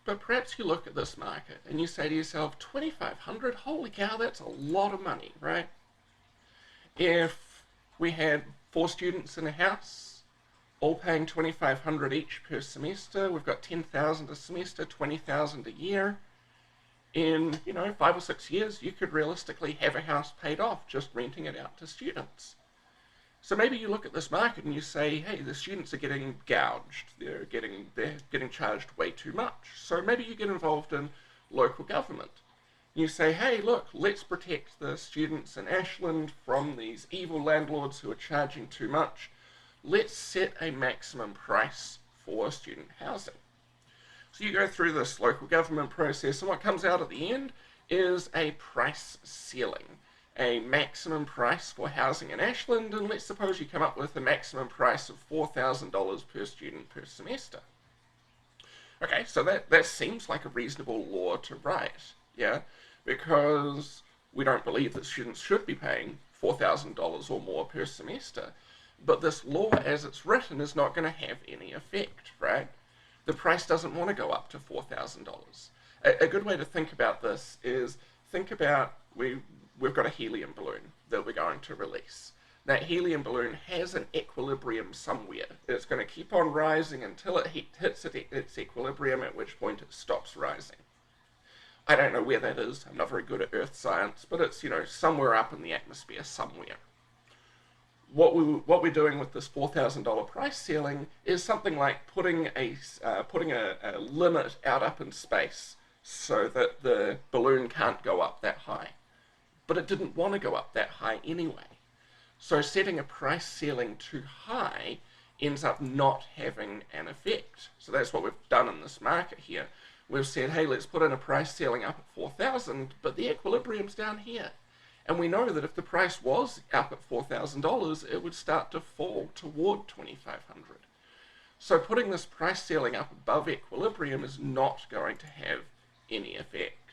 But perhaps you look at this market and you say to yourself, 2,500, holy cow, that's a lot of money, right? If we had 4 students in a house, all paying 2,500 each per semester, we've got 10,000 a semester, 20,000 a year. In 5 or 6 years, you could realistically have a house paid off just renting it out to students. So maybe you look at this market and you say, hey, the students are getting gouged. They're getting charged way too much. So maybe you get involved in local government. You say, hey, look, let's protect the students in Ashland from these evil landlords who are charging too much. Let's set a maximum price for student housing. So you go through this local government process, and what comes out at the end is a price ceiling, a maximum price for housing in Ashland, and let's suppose you come up with a maximum price of $4,000 per student per semester. Okay, so that seems like a reasonable law to write, yeah, because we don't believe that students should be paying $4,000 or more per semester. But this law, as it's written, is not going to have any effect, right? The price doesn't want to go up to $4,000. A good way to think about this is think about we've got a helium balloon that we're going to release. That helium balloon has an equilibrium somewhere. It's going to keep on rising until it hits its equilibrium, at which point it stops rising. I don't know where that is. I'm not very good at earth science, but it's somewhere up in the atmosphere somewhere. What we're doing with this $4,000 price ceiling is something like putting a limit out up in space so that the balloon can't go up that high. But it didn't want to go up that high anyway. So setting a price ceiling too high ends up not having an effect. So that's what we've done in this market here. We've said, hey, let's put in a price ceiling up at 4,000, but the equilibrium's down here. And we know that if the price was up at $4,000, it would start to fall toward 2,500. So putting this price ceiling up above equilibrium is not going to have any effect.